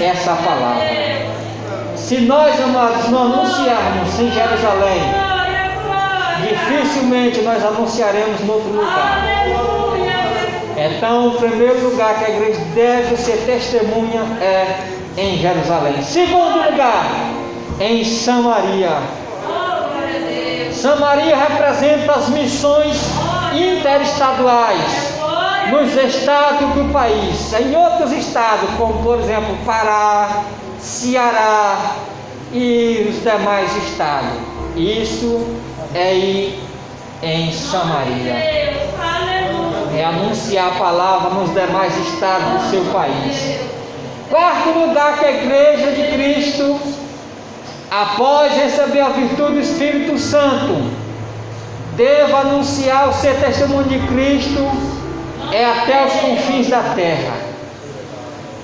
essa palavra. Se nós, amados, não anunciarmos em Jerusalém, dificilmente nós anunciaremos em outro lugar. Então, o primeiro lugar que a igreja deve ser testemunha é em Jerusalém. Segundo lugar, em Samaria. Samaria representa as missões interestaduais nos estados do país, em outros estados, como por exemplo Pará, Ceará e os demais estados. Isso é ir em Samaria, é anunciar a palavra nos demais estados do seu país. Quarto lugar que a igreja de Cristo, após receber a virtude do Espírito Santo, deva anunciar o seu testemunho de Cristo é até os confins da terra.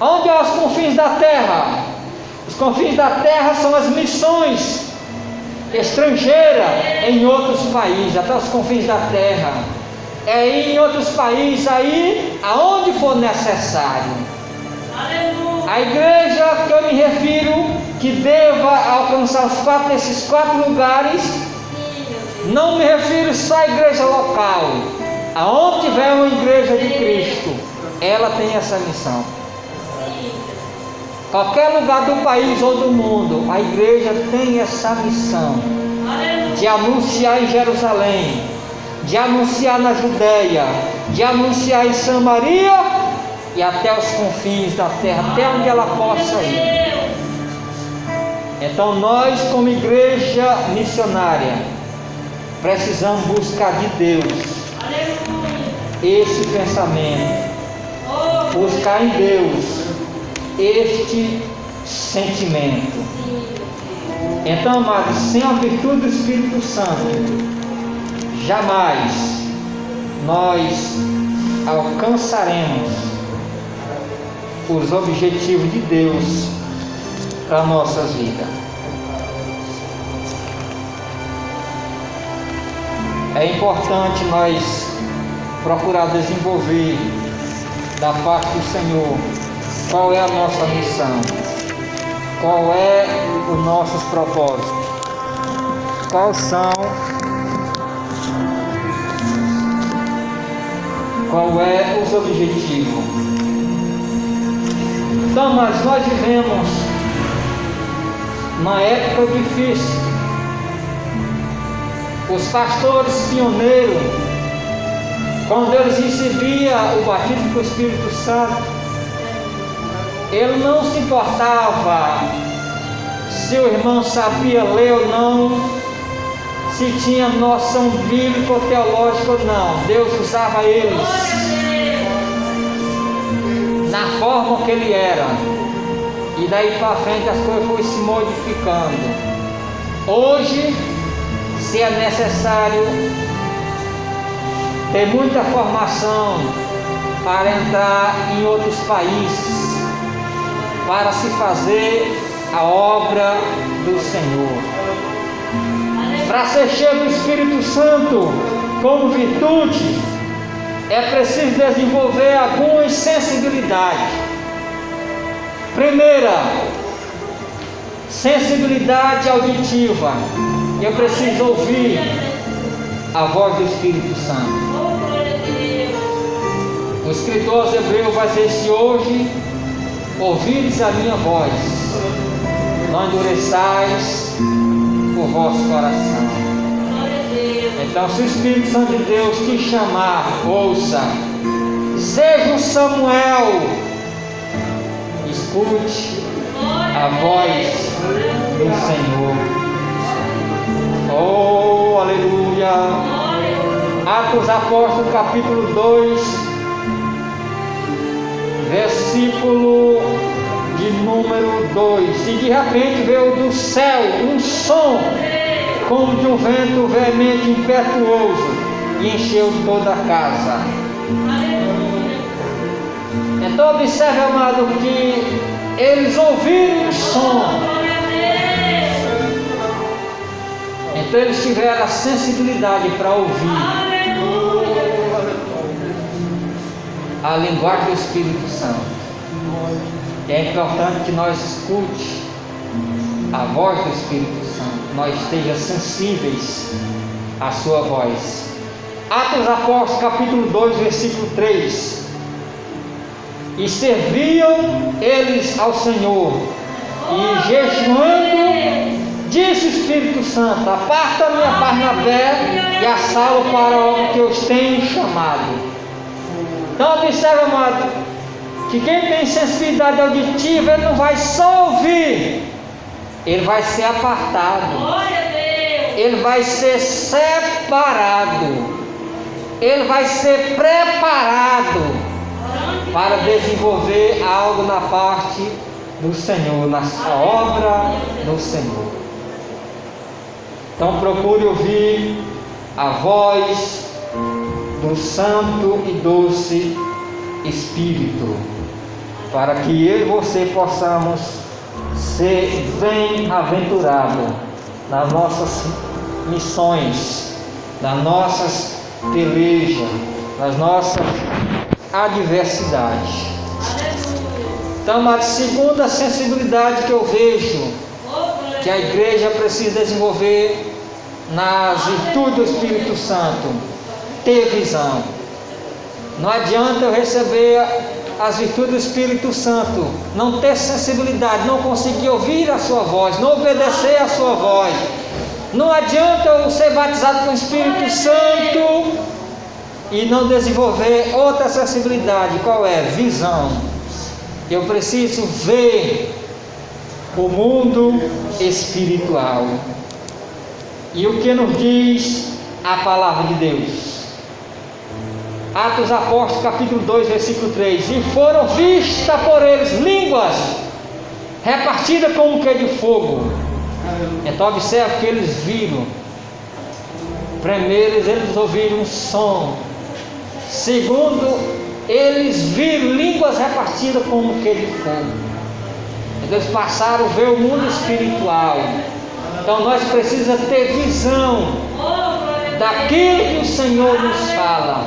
Onde é os confins da terra? Os confins da terra são as missões estrangeiras em outros países, até os confins da terra. É ir em outros países, aí aonde for necessário. A igreja que eu me refiro, que deva alcançar esses quatro lugares, não me refiro só à igreja local. Aonde tiver uma igreja de Cristo, ela tem essa missão. Qualquer lugar do país ou do mundo, a igreja tem essa missão de anunciar em Jerusalém, de anunciar na Judeia, de anunciar em Samaria e até os confins da terra, até onde ela possa ir. Então nós, como igreja missionária, precisamos buscar de Deus esse pensamento, buscar em Deus este sentimento. Então, amados, sem a virtude do Espírito Santo, jamais nós alcançaremos os objetivos de Deus para nossas vidas. É importante nós procurar desenvolver da parte do Senhor qual é a nossa missão, qual é os nossos propósitos, quais são, qual é os objetivos. Então, mas nós vivemos uma época difícil. Os pastores pioneiros, quando eles recebiam o batismo com o Espírito Santo, ele não se importava se o irmão sabia ler ou não, se tinha noção bíblica ou teológica ou não. Deus usava eles na forma que ele era, e daí para frente as coisas foram se modificando. Hoje, se é necessário ter muita formação para entrar em outros países, para se fazer a obra do Senhor. Para ser cheio do Espírito Santo como virtude, é preciso desenvolver algumas sensibilidades. Primeira, sensibilidade auditiva. Eu preciso ouvir a voz do Espírito Santo. O escritor aos Hebreus vai dizer: se hoje ouvires a minha voz, não endureçais o vosso coração. Então, se o Espírito Santo de Deus te chamar, ouça. Seja um Samuel, escute a voz do Senhor. Oh, aleluia! Atos dos Apóstolos, capítulo 2, versículo de número 2. E de repente veio do céu um som como de um vento veemente impetuoso e encheu toda a casa. Então observe, amado, que eles ouviram o som. Então eles tiveram a sensibilidade para ouvir a linguagem do Espírito Santo. E é importante que nós escute a voz do Espírito Santo, nós estejamos sensíveis à sua voz. Atos dos Apóstolos, capítulo 2, versículo 3. E serviam eles ao Senhor, e jejuando, disse o Espírito Santo: aparta-me a Barnabé e a Saulo para a obra que eu os tenho chamado. Então observa, amado, que quem tem sensibilidade auditiva, ele não vai só ouvir, ele vai ser apartado, ele vai ser separado, ele vai ser preparado para desenvolver algo na parte do Senhor, na obra do Senhor. Então procure ouvir a voz do Santo e Doce Espírito, para que eu e você possamos ser bem-aventurados nas nossas missões, nas nossas pelejas, nas nossas adversidades. Então, a segunda sensibilidade que eu vejo que a igreja precisa desenvolver nas virtudes do Espírito Santo, ter visão. Não adianta eu receber as virtudes do Espírito Santo, não ter sensibilidade, não conseguir ouvir a sua voz, não obedecer a sua voz. Não adianta eu ser batizado com o Espírito Santo e não desenvolver outra sensibilidade. Qual é? Visão. Eu preciso ver o mundo espiritual. E o que nos diz a palavra de Deus? Atos dos Apóstolos, capítulo 2, versículo 3. E foram vistas por eles línguas repartidas como que de fogo. Então observe que eles viram. Primeiro eles ouviram um som. Segundo, eles viram línguas repartidas como que de fogo. Eles passaram a ver o mundo espiritual. Então nós precisamos ter visão daquilo que o Senhor nos fala,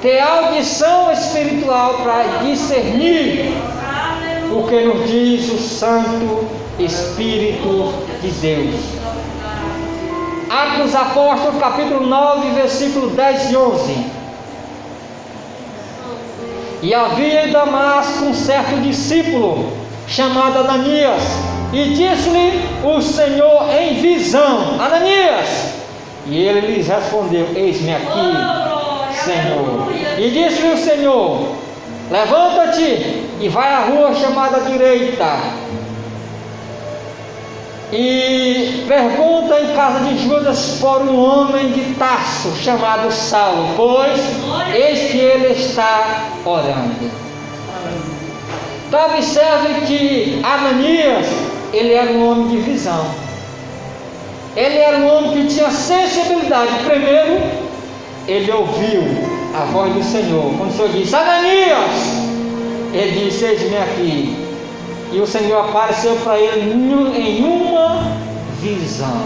ter audição espiritual para discernir o que nos diz o Santo Espírito de Deus. Atos dos Apóstolos, capítulo 9, versículo 10 e 11. E havia em Damasco um certo discípulo chamado Ananias, e disse-lhe o Senhor em visão: Ananias! E ele lhes respondeu: eis-me aqui, Senhor. E disse-lhe o Senhor: levanta-te e vai à rua chamada direita, e pergunta em casa de Judas por um homem de Tarso chamado Saulo, pois eis que ele está orando. Então observe que Ananias, ele era um homem de visão. Ele era um homem que tinha sensibilidade. Primeiro, ele ouviu a voz do Senhor. Quando o Senhor disse: Ananias, ele disse: eis-me aqui. E o Senhor apareceu para ele em uma visão.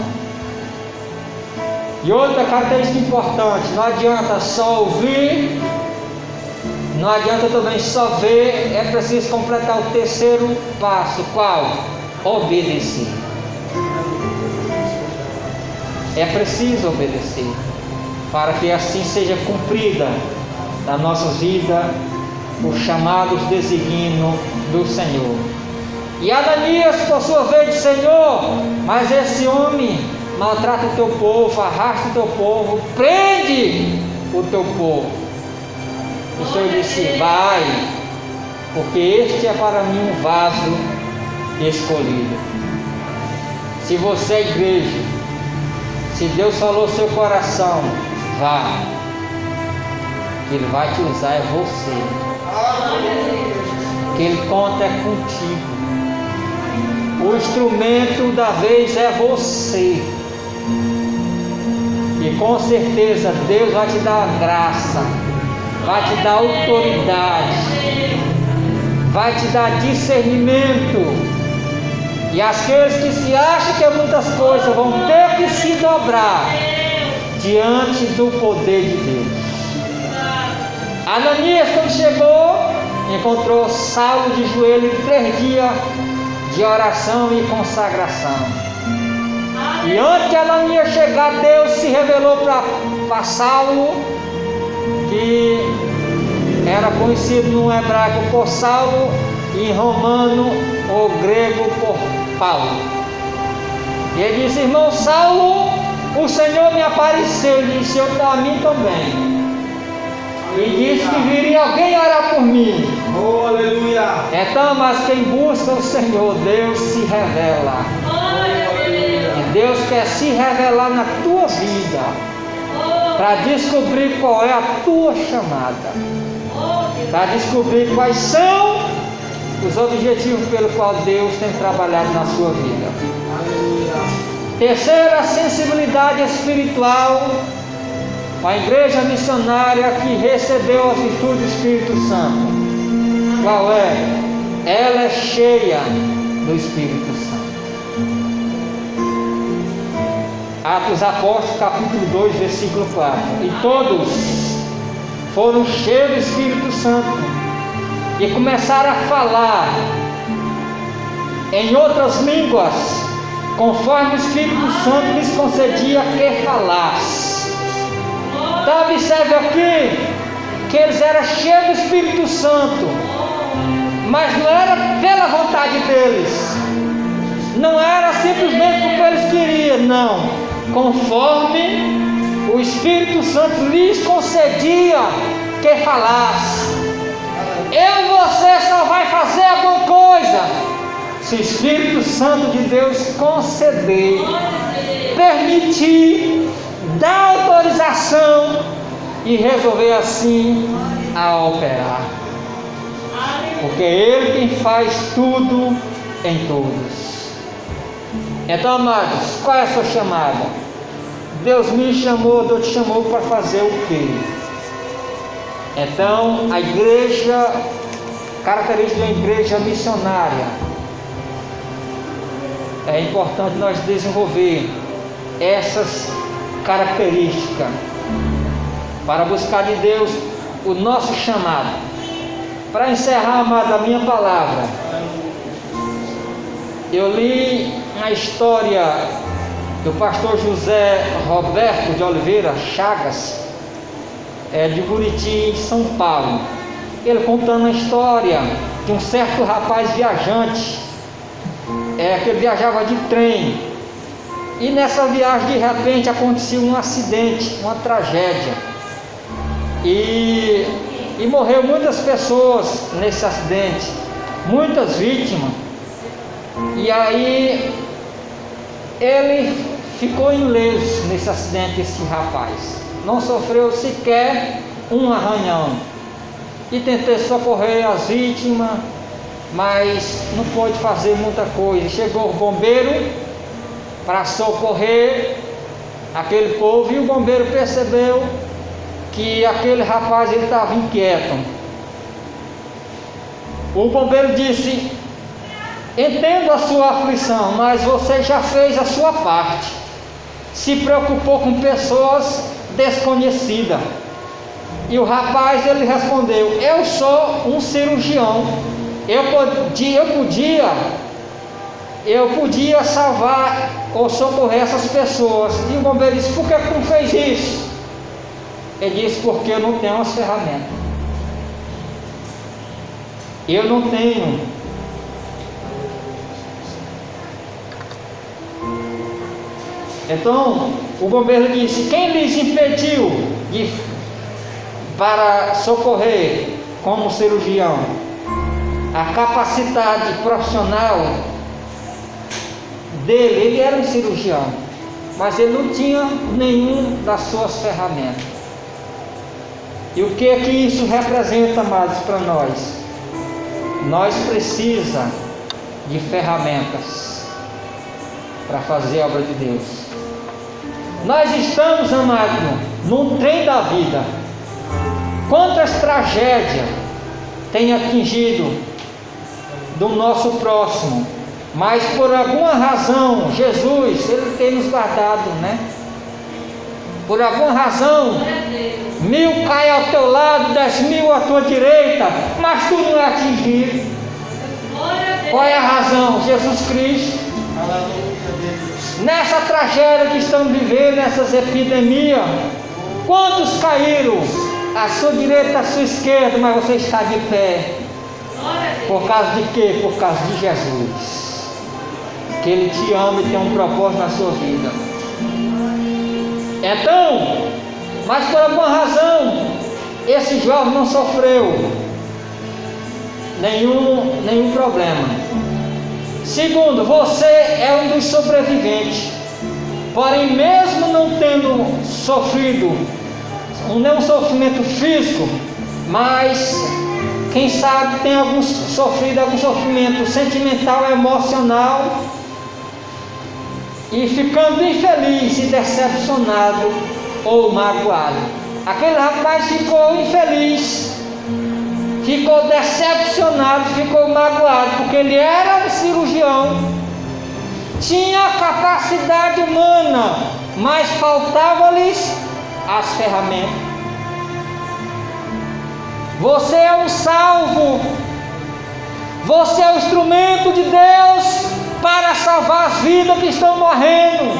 E outra característica importante: não adianta só ouvir, não adianta também só ver, é preciso completar o terceiro passo. Qual? Obedecer. É preciso obedecer, para que assim seja cumprida na nossa vida os chamados desígnios do Senhor. E Ananias, por sua vez, disse: Senhor, mas esse homem maltrata o teu povo, arrasta o teu povo, prende o teu povo. O Senhor disse: vai, porque este é para mim um vaso escolhido. Se você é igreja, se Deus falou seu coração, vá, Ele vai te usar, é você. Que Ele conta é contigo. O instrumento da vez é você. E com certeza Deus vai te dar graça, vai te dar autoridade, vai te dar discernimento. E aqueles que se acham que muitas coisas vão ter que se dobrar diante do poder de Deus. Ananias, quando chegou, encontrou Saulo de joelho em 3 dias de oração e consagração. E antes que ela ia chegar, Deus se revelou para Saulo, que era conhecido no hebraico por Saulo e em romano ou grego por Paulo. E ele disse: irmão Saulo, o Senhor me apareceu e disse a mim também. E disse que viria alguém orar por mim. Oh, aleluia! Então, mas quem busca o Senhor, Deus se revela. E Deus quer se revelar na tua vida, para descobrir qual é a tua chamada, para descobrir quais são os objetivos pelo qual Deus tem trabalhado na sua vida. Terceira, sensibilidade espiritual. A igreja missionária que recebeu a virtude do Espírito Santo, qual é? Ela é cheia do Espírito Santo. Atos dos Apóstolos, capítulo 2, versículo 4. E todos foram cheios do Espírito Santo e começaram a falar em outras línguas, conforme o Espírito Santo lhes concedia que falasse. Então observe aqui que eles eram cheios do Espírito Santo, mas não era pela vontade deles, não era simplesmente porque eles queriam, não, conforme o Espírito Santo lhes concedia que falasse. Eu e você só vai fazer alguma coisa se o Espírito Santo de Deus conceder, permitir, dar autorização e resolver assim a operar. Porque é Ele quem faz tudo em todos. Então, amados, qual é a sua chamada? Deus me chamou, Deus te chamou para fazer o quê? Então, a igreja, característica da igreja missionária, é importante nós desenvolver essas características para buscar de Deus o nosso chamado. Para encerrar, amado, a minha palavra, eu li a história do pastor José Roberto de Oliveira Chagas, de Buriti, São Paulo. Ele contando a história de um certo rapaz viajante, que ele viajava de trem, e nessa viagem de repente aconteceu um acidente, uma tragédia, e morreu muitas pessoas nesse acidente, muitas vítimas. E aí ele ficou ileso nesse acidente, esse rapaz não sofreu sequer um arranhão, e tentei socorrer as vítimas, mas não pôde fazer muita coisa. Chegou o bombeiro para socorrer aquele povo, e o bombeiro percebeu que aquele rapaz estava inquieto. O bombeiro disse: entendo a sua aflição, mas você já fez a sua parte, se preocupou com pessoas desconhecidas. E o rapaz, ele respondeu: eu sou um cirurgião, eu podia salvar ou socorrer essas pessoas. E o bombeiro disse: por que tu não fez isso? Ele disse: porque eu não tenho as ferramentas, eu não tenho. Então o bombeiro disse: quem lhes impediu para socorrer como cirurgião? A capacidade profissional dele. Ele era um cirurgião, mas ele não tinha nenhum das suas ferramentas. E o que é que isso representa, amados, para nós? Nós precisamos de ferramentas para fazer a obra de Deus. Nós estamos, amados, num trem da vida. Quantas tragédias tem atingido do nosso próximo, mas por alguma razão Jesus, Ele tem nos guardado, né? Por alguma razão 1000 caem ao teu lado, 10.000 à tua direita, mas tu não é atingido. Qual é a razão? Jesus Cristo. Nessa tragédia que estamos vivendo, nessas epidemias, quantos caíram? À sua direita, à sua esquerda, mas você está de pé. Por causa de quê? Por causa de Jesus. Que Ele te ama e tem um propósito na sua vida. Então, mas por alguma razão, esse jovem não sofreu nenhum problema. Segundo, você é um dos sobreviventes. Porém, mesmo não tendo sofrido nenhum sofrimento físico, mas quem sabe tem sofrido algum sofrimento sentimental, emocional, e ficando infeliz e decepcionado ou magoado. Aquele rapaz ficou infeliz, ficou decepcionado, ficou magoado, porque ele era um cirurgião, tinha capacidade humana, mas faltava-lhes as ferramentas. Você é um salvo, você é o instrumento de Deus para salvar as vidas que estão morrendo.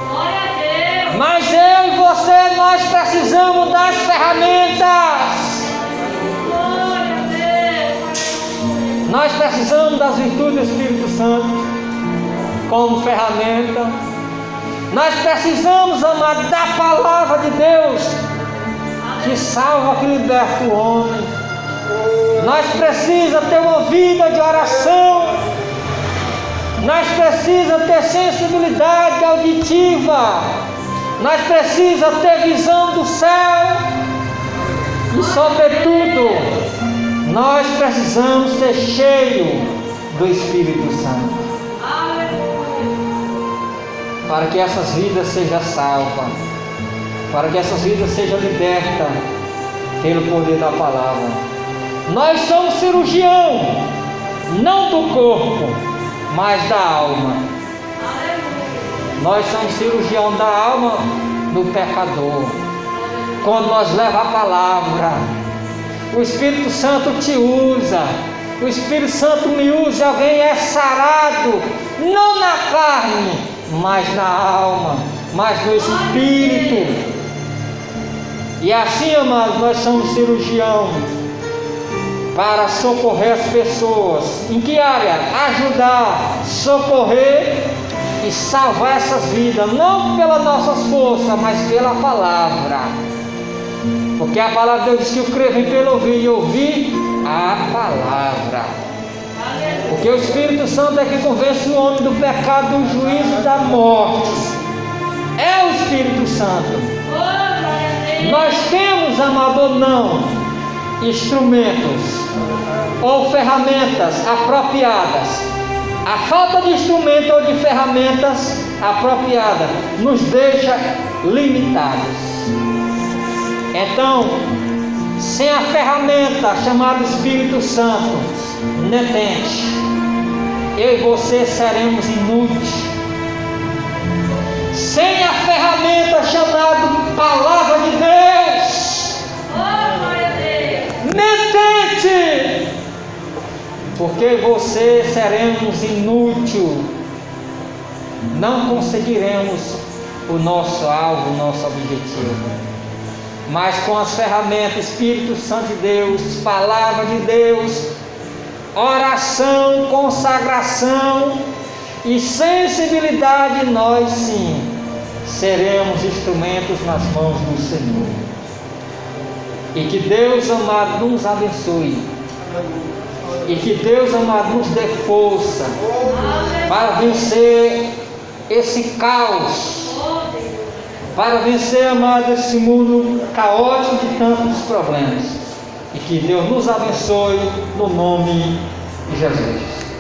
Glória a Deus. Mas eu e você, nós precisamos das ferramentas. Glória a Deus. Nós precisamos das virtudes do Espírito Santo como ferramenta. Nós precisamos, amado, da palavra de Deus que salva, que liberta o homem. Nós precisamos ter uma vida de oração. Nós precisamos ter sensibilidade auditiva. Nós precisamos ter visão do céu. E sobretudo, nós precisamos ser cheios do Espírito Santo. Para que essas vidas sejam salvas, para que essas vidas sejam libertas pelo poder da palavra. Nós somos cirurgião, não do corpo, mas da alma. Nós somos cirurgião da alma do pecador. Quando nós levamos a palavra, o Espírito Santo te usa. O Espírito Santo me usa. Alguém é sarado, não na carne, mas na alma, mas no Espírito. E assim, amados, nós somos cirurgião para socorrer as pessoas. Em que área? Ajudar, socorrer e salvar essas vidas, não pelas nossas forças, mas pela palavra. Porque a palavra de Deus diz que o crer vem pelo ouvir, e ouvir a palavra. Porque o Espírito Santo é que convence o homem do pecado, do juízo e da morte. É o Espírito Santo. Nós temos, amado ou não, instrumentos ou ferramentas apropriadas. A falta de instrumento ou de ferramentas apropriadas nos deixa limitados. Então, sem a ferramenta chamada Espírito Santo, netente, eu e você seremos inúteis. Sem a ferramenta chamada Palavra de Deus, netente, porque eu e você seremos inúteis, não conseguiremos o nosso alvo, o nosso objetivo. Mas com as ferramentas Espírito Santo de Deus, Palavra de Deus, oração, consagração e sensibilidade, nós sim seremos instrumentos nas mãos do Senhor. E que Deus amado nos abençoe. E que Deus amado nos dê força para vencer esse caos, para vencer, amado, esse mundo caótico de tantos problemas. E que Deus nos abençoe no nome de Jesus.